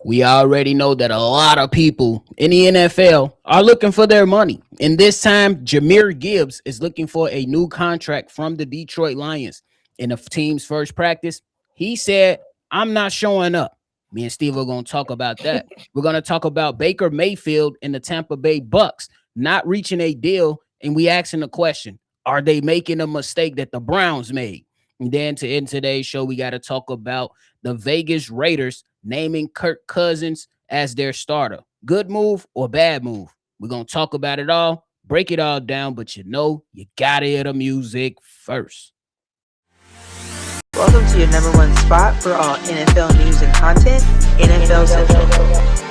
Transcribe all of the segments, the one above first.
We already know that a lot of people in the NFL are looking for their money. And this time, Jahmyr Gibbs is looking for a new contract from the Detroit Lions. In the team's first practice, he said, I'm not showing up. Me and Steve are going to talk about that. We're going to talk about Baker Mayfield and the Tampa Bay Bucs not reaching a deal. And we asking the question, are they making a mistake that the Browns made? And then to end today's show, we got to talk about the Vegas Raiders naming Kirk Cousins as their starter. Good move or bad move? We're going to talk about it all, break it all down, but you got to hear the music first. Welcome to your number one spot for all NFL news and content, NFL Central.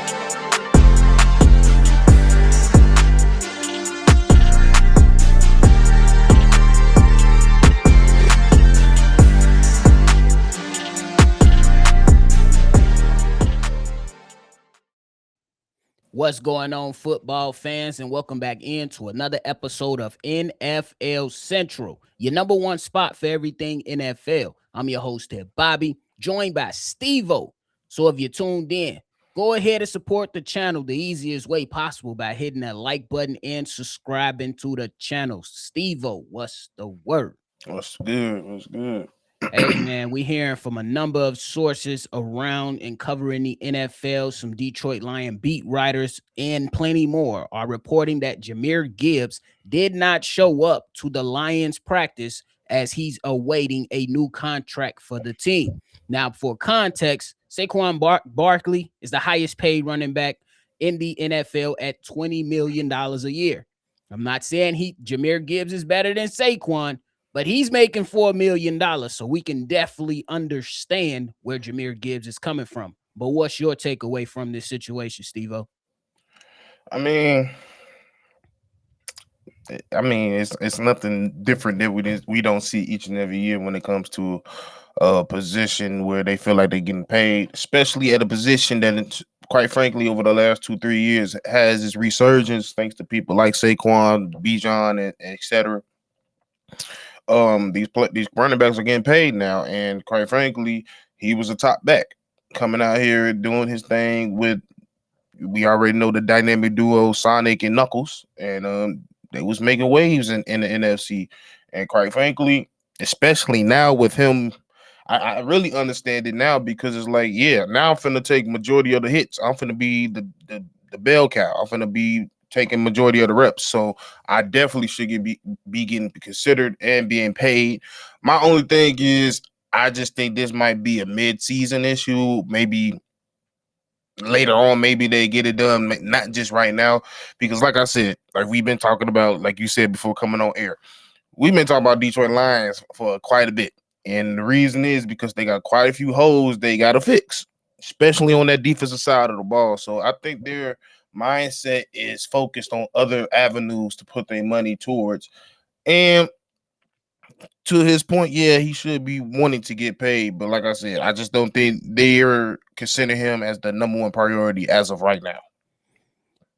What's going on, football fans, and welcome back into another episode of NFL Central, your number one spot for everything NFL. I'm your host here, Bobby, joined by Steve-O. So if you're tuned in, go ahead and support the channel the easiest way possible by hitting that like button and subscribing to the channel. Steve-O, what's the word? What's good? What's good? Hey, man, we hearing from a number of sources around and covering the NFL. Some Detroit Lion beat writers and plenty more are reporting that Jahmyr Gibbs did not show up to the Lions practice as he's awaiting a new contract for the team. Now, for context, Saquon Barkley is the highest paid running back in the NFL at $20 million a year. I'm not saying Jahmyr Gibbs is better than Saquon, but he's making $4 million, so we can definitely understand where Jahmyr Gibbs is coming from. But what's your takeaway from this situation, Steve-O? I mean, it's nothing different that we don't see each and every year when it comes to a position where they feel like they're getting paid, especially at a position that, quite frankly, over the last 2-3 years has its resurgence thanks to people like Saquon, Bijan, and etc. These running backs are getting paid now, and quite frankly, he was a top back coming out here doing his thing with. We already know the dynamic duo Sonic and Knuckles, and they was making waves in the NFC. And quite frankly, especially now with him, I really understand it now because it's like, yeah, now I'm finna take majority of the hits. I'm finna be the bell cow. I'm finna be taking majority of the reps. So I definitely should be getting considered and being paid. My only thing is I just think this might be a mid-season issue. Maybe later on, maybe they get it done, not just right now. Because like I said, like we've been talking about, like you said before coming on air, we've been talking about Detroit Lions for quite a bit. And the reason is because they got quite a few holes they got to fix, especially on that defensive side of the ball. So I think their mindset is focused on other avenues to put their money towards. And to his point, yeah, he should be wanting to get paid. But like I said, I just don't think they're considering him as the number one priority as of right now.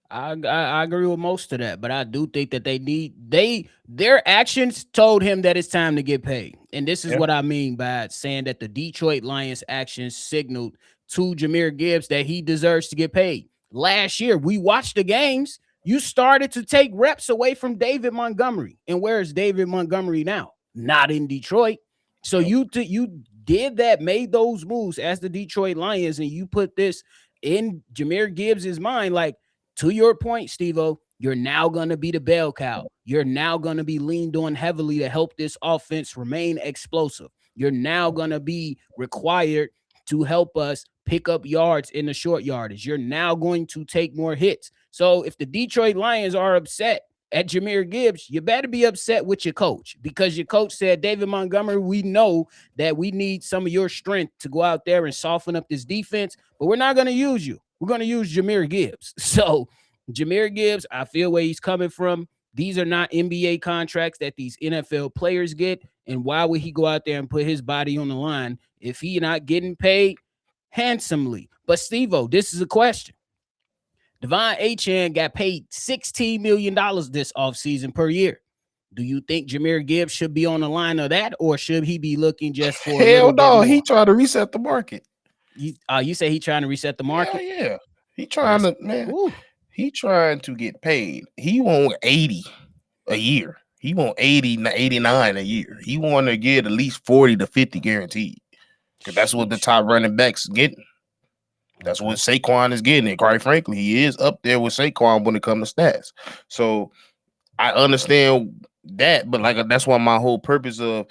I agree with most of that, but I do think that their actions told him that it's time to get paid. And this is what I mean by saying that the Detroit Lions actions signaled to Jahmyr Gibbs that he deserves to get paid. Last year, we watched the games. You started to take reps away from David Montgomery. And where is David Montgomery now? Not in Detroit. So you did that, made those moves as the Detroit Lions, and you put this in Jahmyr Gibbs' mind, like, to your point, Steve-O, you're now going to be the bell cow. You're now going to be leaned on heavily to help this offense remain explosive. You're now going to be required to help us pick up yards in the short yardage. You're now going to take more hits. So if the Detroit Lions are upset at Jahmyr Gibbs, you better be upset with your coach, because your coach said, David Montgomery, we know that we need some of your strength to go out there and soften up this defense, but we're not going to use you. We're going to use Jahmyr Gibbs. So Jahmyr Gibbs, I feel where he's coming from. These are not NBA contracts that these NFL players get. And why would he go out there and put his body on the line if he's not getting paid handsomely? But Steve-O, this is a question. Devon Achane got paid $16 million this offseason per year. Do you think Jahmyr Gibbs should be on the line of that, or should he be looking just for hell no? He tried to reset the market. You say he trying to reset the market? Yeah. He trying to, man. Ooh. He trying to get paid. He want 80 a year. He want 80 to 89 a year. He want to get at least 40 to 50 guaranteed. Because that's what the top running backs getting. That's what Saquon is getting. And quite frankly, he is up there with Saquon when it comes to stats. So I understand that, but like that's why my whole purpose of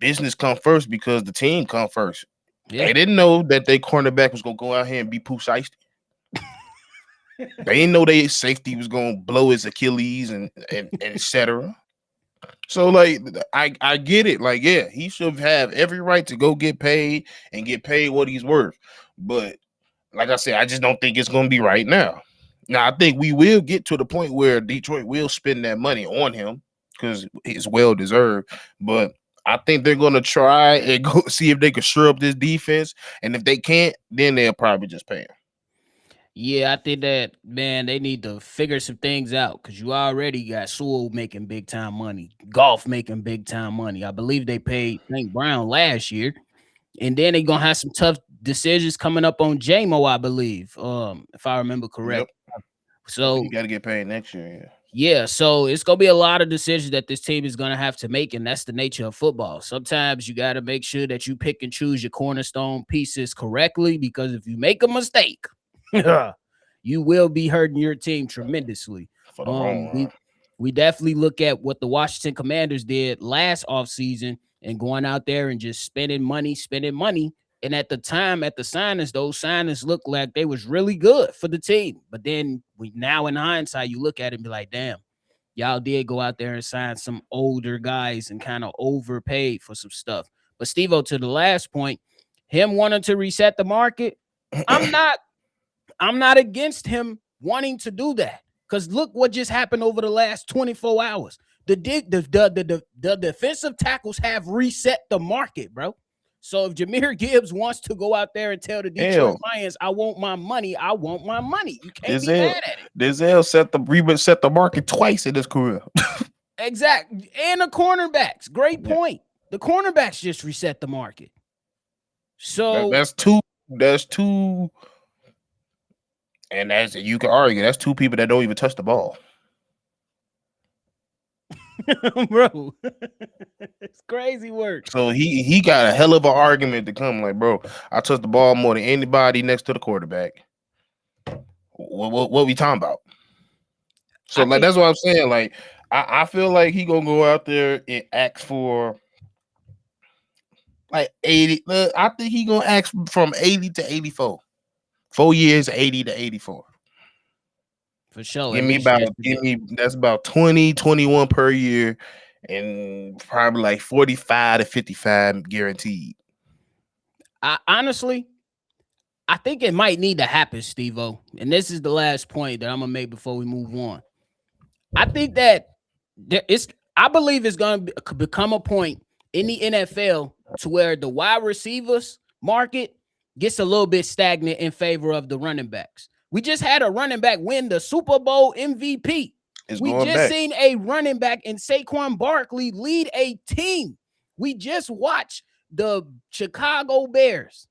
business come first, because the team come first. Yeah. They didn't know that their cornerback was gonna go out here and be Pooh Shiesty. They didn't know their safety was gonna blow his Achilles and etc. So like I get it. Like, yeah, he should have every right to go get paid and get paid what he's worth. But like I said, I just don't think it's gonna be right now. Now I think we will get to the point where Detroit will spend that money on him because it's well deserved. But I think they're gonna try and go see if they can shore up this defense. And if they can't, then they'll probably just pay him. Yeah, I think that, man, they need to figure some things out because you already got Sewell making big time money, Golf making big time money. I believe they paid St. Brown last year, and then they're gonna have some tough decisions coming up on JMO, I believe, if I remember correct. Yep. So you got to get paid next year. Yeah, so it's gonna be a lot of decisions that this team is gonna have to make, and that's the nature of football. Sometimes you got to make sure that you pick and choose your cornerstone pieces correctly, because if you make a mistake, you will be hurting your team tremendously. For the long run. We definitely look at what the Washington Commanders did last offseason and going out there and just spending money. And at the time, at the signings, those signings looked like they was really good for the team. But then now in hindsight, you look at it and be like, damn, y'all did go out there and sign some older guys and kind of overpaid for some stuff. But Steve-O, to the last point, him wanting to reset the market, I'm not against him wanting to do that, because look what just happened over the last 24 hours. The defensive tackles have reset the market, bro. So if Jahmyr Gibbs wants to go out there and tell the Detroit Lions, I want my money, I want my money. You can't be mad at it. Denzel set the market twice in his career. Exactly. And the cornerbacks. Great point. The cornerbacks just reset the market. So that's two. And as you can argue, that's two people that don't even touch the ball. Bro, it's crazy work. So he got a hell of an argument to come. Like, bro, I touch the ball more than anybody next to the quarterback. What we talking about? So that's what I'm saying. Like, I feel like he gonna go out there and ask for like 80. I think he gonna ask from 80 to 84. 4 years, 80 to 84. For sure. That's about 20, 21 per year, and probably like 45 to 55 guaranteed. Honestly, I think it might need to happen, Steve-O. And this is the last point that I'm gonna make before we move on. I think that I believe it's gonna become a point in the NFL to where the wide receivers market gets a little bit stagnant in favor of the running backs. We just had a running back win the Super Bowl MVP. We just seen a running back in Saquon Barkley lead a team. We just watched the Chicago Bears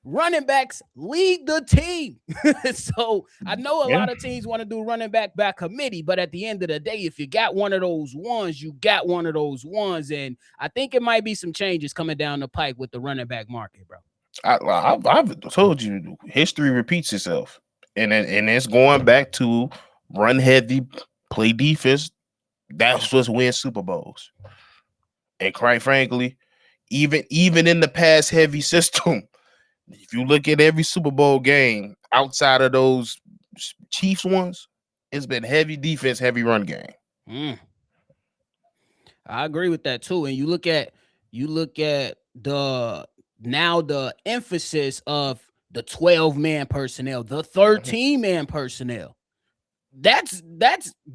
running backs lead the team. So I know a lot of teams want to do running back by committee, but at the end of the day, if you got one of those ones, you got one of those ones. And I think it might be some changes coming down the pike with the running back market, bro. I've told you, history repeats itself. And it's going back to run heavy, play defense. That's what wins Super Bowls. And quite frankly, even in the pass heavy system, if you look at every Super Bowl game outside of those Chiefs ones, it's been heavy defense, heavy run game. I agree with that too. And you look at the emphasis of the 12-man personnel, the 13-man personnel. That's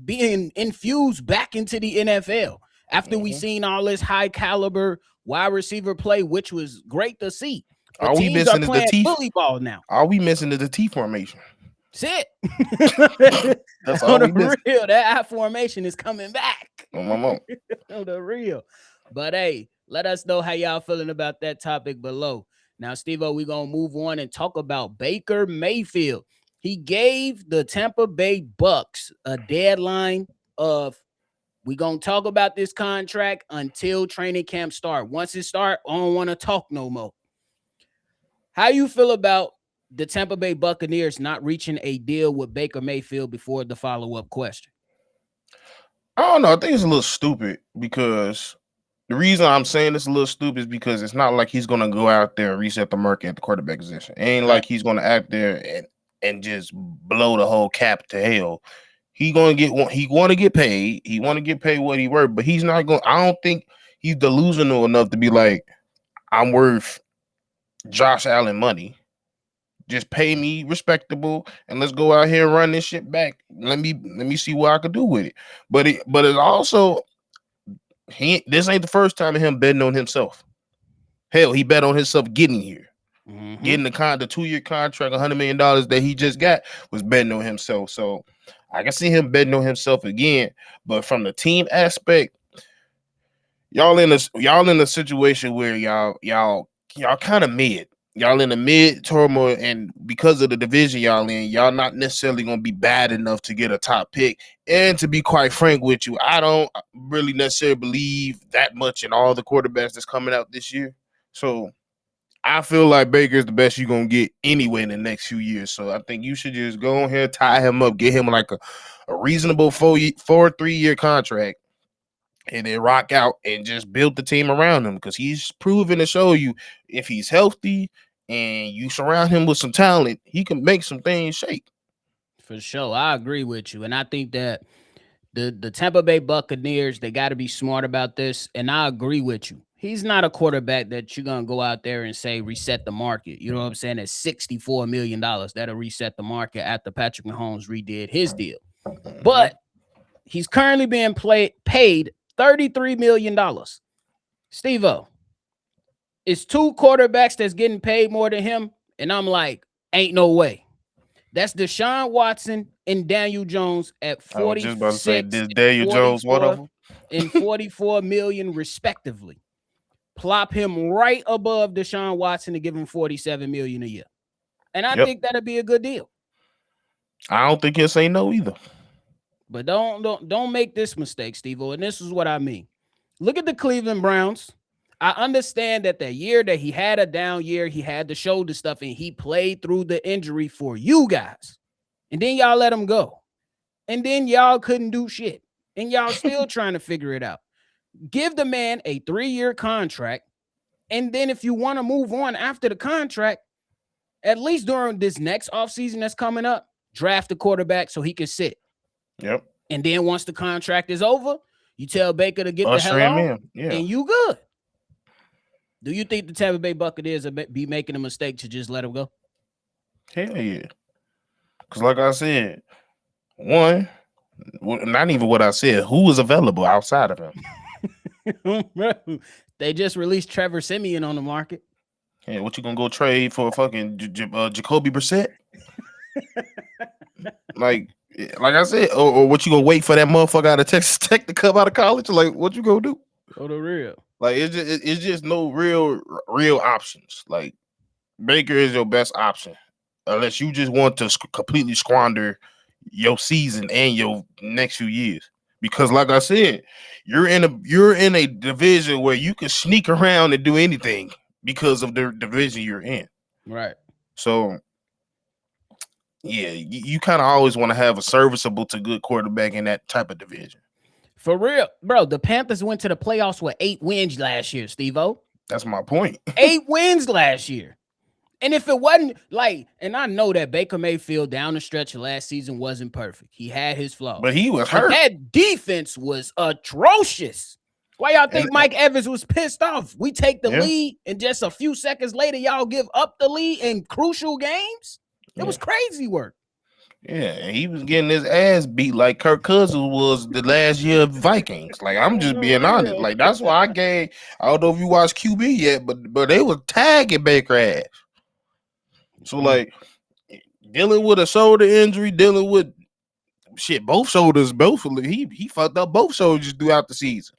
being infused back into the NFL after we seen all this high caliber wide receiver play, which was great to see. Are we missing the T bully ball now? Are we missing the T formation? That's it. That's all on the real. That I formation is coming back. On my mom. On the real. But hey, let us know how y'all feeling about that topic below. Now, Steve-O, we're going to move on and talk about Baker Mayfield. He gave the Tampa Bay Bucs a deadline of, we're going to talk about this contract until training camp start. Once it start, I don't want to talk no more. How you feel about the Tampa Bay Buccaneers not reaching a deal with Baker Mayfield before the follow-up question? I don't know. I think it's a little stupid because the reason I'm saying it's a little stupid is because it's not like he's going to go out there and reset the market at the quarterback position. It ain't like he's going to act there and just blow the whole cap to hell. He going to get he want to get paid. He want to get paid what he worth, but he's not going. I don't think he's delusional enough to be like, I'm worth Josh Allen money. Just pay me respectable and let's go out here and run this shit back. Let me see what I could do with it. But it's also this ain't the first time of him betting on himself. Hell, he bet on himself getting here. Mm-hmm. Getting the 2-year contract, $100 million that he just got was betting on himself. So I can see him betting on himself again. But from the team aspect, y'all in a situation where y'all kind of mid. Y'all in the mid turmoil, and because of the division y'all in, y'all not necessarily gonna be bad enough to get a top pick. And to be quite frank with you, I don't really necessarily believe that much in all the quarterbacks that's coming out this year. So I feel like Baker's the best you're gonna get anyway in the next few years. So I think you should just go on here, tie him up, get him like a reasonable 3-year contract. And then rock out and just build the team around him because he's proven to show you if he's healthy and you surround him with some talent, he can make some things shake. For sure. I agree with you. And I think that the Tampa Bay Buccaneers, they got to be smart about this. And I agree with you. He's not a quarterback that you're going to go out there and say reset the market. You know what I'm saying? At $64 million, that'll reset the market after Patrick Mahomes redid his deal. But he's currently being paid $33 million. Steve-O, it's 2 quarterbacks that's getting paid more than him, and I'm like, ain't no way. That's Deshaun Watson and Daniel Jones at 46. I was just about to say, this Daniel Jones, one of them, and $44 million respectively. Plop him right above Deshaun Watson and give him $47 million a year, and I think that'd be a good deal. I don't think he'll say no either. But don't make this mistake, Steve-O, and this is what I mean. Look at the Cleveland Browns. I understand that the year that he had a down year, he had the shoulder stuff, and he played through the injury for you guys. And then y'all let him go. And then y'all couldn't do shit. And y'all still trying to figure it out. Give the man a 3-year contract, and then if you want to move on after the contract, at least during this next offseason that's coming up, draft a quarterback so he can sit. Yep. And then once the contract is over, you tell Baker to get the hell out, and you good. Do you think the Tampa Bay Buccaneers will be making a mistake to just let him go? Hell yeah. Because like I said, one, not even what I said, who is available outside of him? They just released Trevor Siemian on the market. Hey, what you gonna go trade for fucking Jacoby Brissett? Like I said, or what you gonna wait for that motherfucker out of Texas Tech to come out of college? Like, what you gonna do? Oh, the real. Like, it's just no real options. Like, Baker is your best option, unless you just want to completely squander your season and your next few years. Because, like I said, you're in a division where you can sneak around and do anything because of the division you're in. Right. So, yeah, you kind of always want to have a serviceable to good quarterback in that type of division. For real, bro. The Panthers went to the playoffs with 8 wins last year, Steve-O. That's my point. 8 wins last year. And if it wasn't like, and I know that Baker Mayfield down the stretch of last season wasn't perfect. He had his flaws. But he was hurt. That defense was atrocious. Why y'all think Mike Evans was pissed off? We take the lead, and just a few seconds later, y'all give up the lead in crucial games? It was crazy work. Yeah, he was getting his ass beat like Kirk Cousins was the last year of Vikings. Like, I'm just being honest. Like, that's why I don't know if you watched QB yet, but they were tagging Baker ass. So, like, dealing with a shoulder injury, dealing with both shoulders, he fucked up both shoulders throughout the season.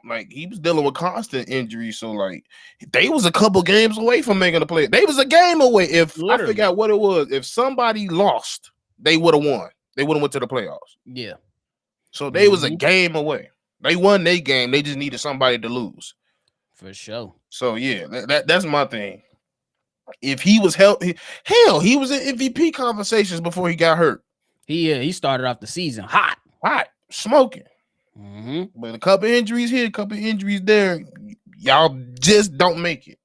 like he was dealing with constant injuries. So like they was a couple games away from making a play. They was a game away. If I Literally. forgot what it was, if somebody lost, they would have won. They would have went to the playoffs. Yeah. So they was a game away. They won their game. They just needed somebody to lose. For sure. So yeah, that's my thing. If he was healthy, hell, he was in MVP conversations before he got hurt. He started off the season hot, smoking. But a couple injuries here, a couple injuries there. Y'all just don't make it.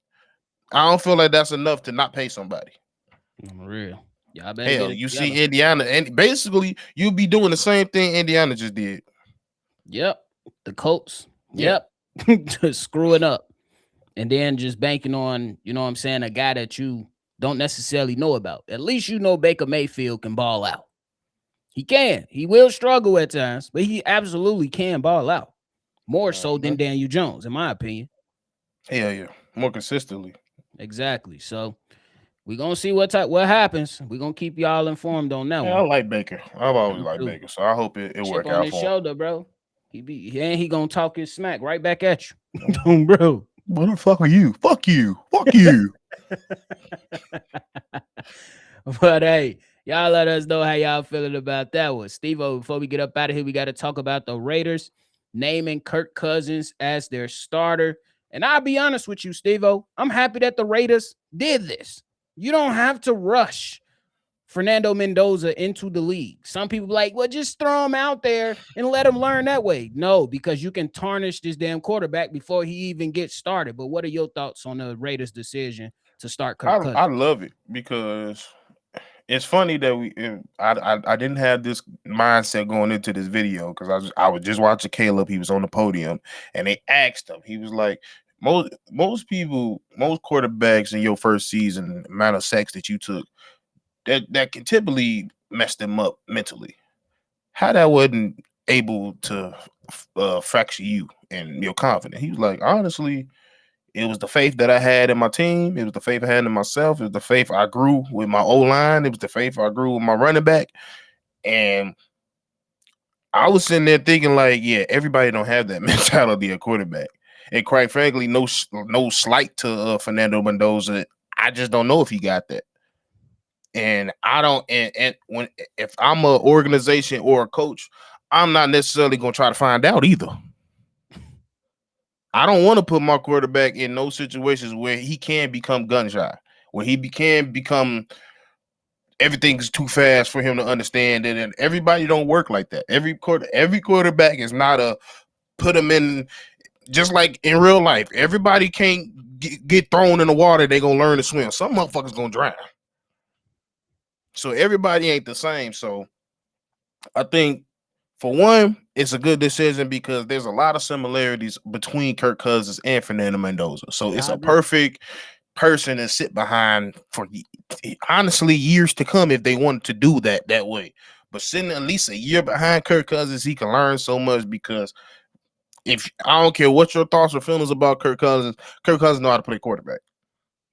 I don't feel like that's enough to not pay somebody. I'm real. Y'all better hell, you together. See Indiana, and basically you'll be doing the same thing Indiana just did. Yep. The Colts. Yep. Just screwing up. And then just banking on, you know what I'm saying, a guy that you don't necessarily know about. At least you know Baker Mayfield can ball out. He can. He will struggle at times, but he absolutely can ball out. More so than Daniel Jones, in my opinion. Hell yeah. More consistently. Exactly. So we're going to see what happens. We're going to keep y'all informed on that one. I like Baker. I've always liked Baker, so I hope it work out on his for shoulder, him. Bro. He going to talk his smack right back at you. Bro. What the fuck are you? Fuck you. Fuck you. But hey, y'all let us know how y'all feeling about that one. Steve-O, before we get up out of here, we got to talk about the Raiders naming Kirk Cousins as their starter. And I'll be honest with you, Steve-O, I'm happy that the Raiders did this. You don't have to rush Fernando Mendoza into the league. Some people like, well, just throw him out there and let him learn that way. No, because you can tarnish this damn quarterback before he even gets started. But what are your thoughts on the Raiders' decision to start Kirk Cousins? I love it because it's funny that I didn't have this mindset going into this video because I was just watching Caleb. He was on the podium and they asked him. He was like, most quarterbacks in your first season, the amount of sacks that you took, that can typically mess them up mentally. How that wasn't able to fracture you and your confidence? He was like, honestly, it was the faith that I had in my team. It was the faith I had in myself. It was the faith I grew with my O-line. It was the faith I grew with my running back. And I was sitting there thinking like, yeah, everybody don't have that mentality of quarterback. And quite frankly, no slight to Fernando Mendoza. I just don't know if he got that. And I don't, if I'm an organization or a coach, I'm not necessarily going to try to find out either. I don't want to put my quarterback in those situations where he can become gun shy, where he can become everything's too fast for him to understand it. And everybody don't work like that. Every quarterback is not a put him in, just like in real life. Everybody can't get thrown in the water. They're going to learn to swim. Some motherfuckers going to drown. So everybody ain't the same. So I think, for one, it's a good decision because there's a lot of similarities between Kirk Cousins and Fernando Mendoza. So it's a perfect person to sit behind for, honestly, years to come if they wanted to do that way. But sitting at least a year behind Kirk Cousins, he can learn so much because if I don't care what your thoughts or feelings about Kirk Cousins know how to play quarterback.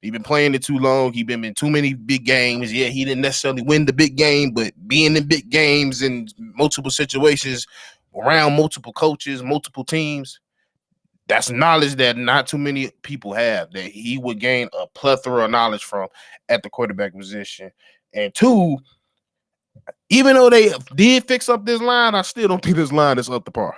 He been playing it too long. He been in too many big games. Yeah, he didn't necessarily win the big game, but being in big games in multiple situations around multiple coaches, multiple teams, that's knowledge that not too many people have that he would gain a plethora of knowledge from at the quarterback position. And two, even though they did fix up this line, I still don't think this line is up to par.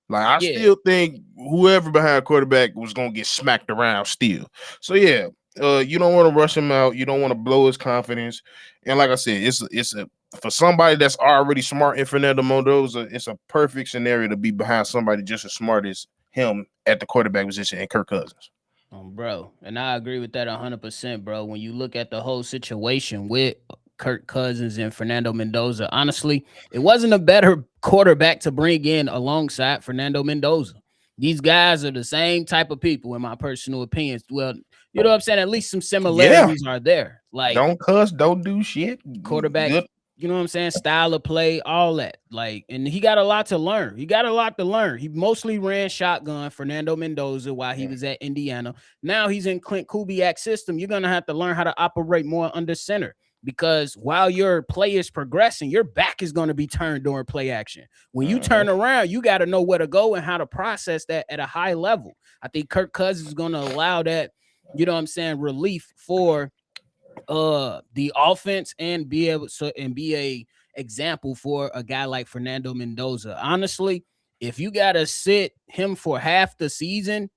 Like, I still think whoever behind quarterback was going to get smacked around still. So, yeah, you don't want to rush him out. You don't want to blow his confidence. And like I said, it's for somebody that's already smart in Fernando Mendoza, it's a perfect scenario to be behind somebody just as smart as him at the quarterback position and Kirk Cousins. Bro, and I agree with that 100%, bro. When you look at the whole situation with Kirk Cousins and Fernando Mendoza, honestly, it wasn't a better quarterback to bring in alongside Fernando Mendoza. These guys are the same type of people, in my personal opinion. Well, you know what I'm saying? At least some similarities are there. Like, don't cuss, don't do shit. Quarterback, you know what I'm saying? Style of play, all that. Like, and he got a lot to learn. He mostly ran shotgun Fernando Mendoza while he was at Indiana. Now he's in Clint Kubiak's system. You're going to have to learn how to operate more under center. because while your play is progressing, your back is going to be turned during play action. When you turn around, you got to know where to go and how to process that at a high level. I think Kirk Cousins is going to allow that, you know what I'm saying, relief for the offense and be able to and be a example for a guy like Fernando Mendoza. Honestly, if you got to sit him for half the season,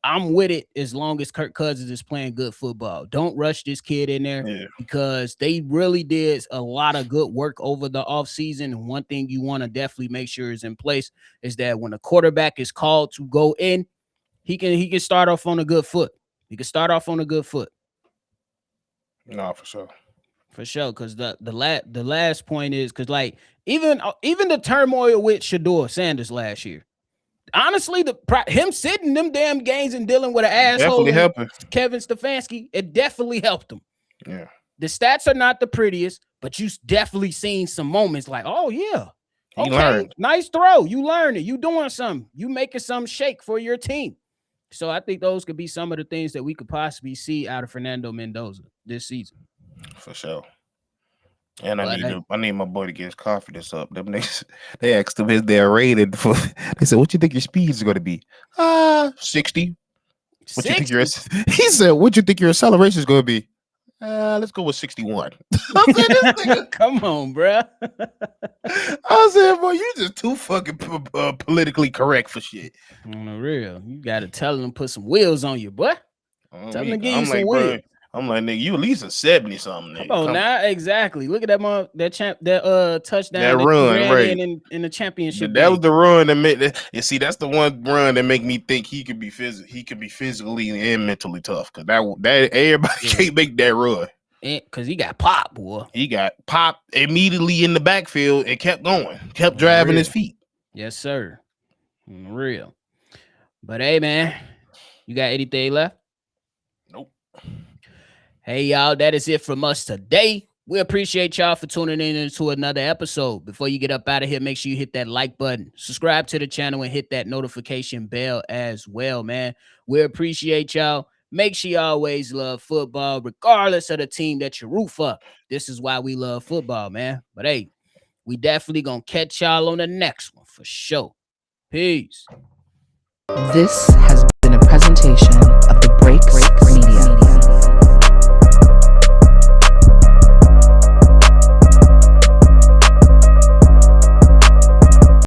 I'm with it as long as Kirk Cousins is playing good football. Don't rush this kid in there because they really did a lot of good work over the offseason. And one thing you want to definitely make sure is in place is that when a quarterback is called to go in, he can start off on a good foot. He can start off on a good foot. No, for sure. For sure, because the last point is because like even the turmoil with Shedeur Sanders last year, honestly, him sitting them damn games and dealing with an asshole Kevin Stefanski, it definitely helped him. Yeah, the stats are not the prettiest, but you definitely seen some moments like, oh yeah, okay, nice throw, you learned it, you doing something, you making some shake for your team. So I think those could be some of the things that we could possibly see out of Fernando Mendoza this season. For sure. And I need my boy to get his confidence up. Them niggas, they asked him his their rated for. They said, "What you think your speed is going to be?" 60. What you think your? He said, "What you think your acceleration is going to be?" Let's go with 61. I said, "This nigga, come on, bro." I said, "Boy, you just too fucking politically correct for shit." On the real, you got to tell them put some wheels on you, boy. Tell them to give you some wheels. Bro, I'm like, nigga, you at least a 70 something. Nigga. Come on now, exactly. Look at that touchdown that run right in the championship. That was the run that made that. You see, that's the one run that make me think he could be physically and mentally tough. Cause that everybody can't make that run. Cause he got popped, boy. He got popped immediately in the backfield and kept going, kept driving his feet. Yes, sir. Real. But hey, man, you got anything left? Nope. Hey, y'all, that is it from us today. We appreciate y'all for tuning in into another episode. Before you get up out of here, make sure you hit that like button, subscribe to the channel, and hit that notification bell as well, man. We appreciate y'all. Make sure you always love football, regardless of the team that you root for. This is why we love football, man. But hey, we definitely gonna catch y'all on the next one for sure. Peace. This has been a presentation of the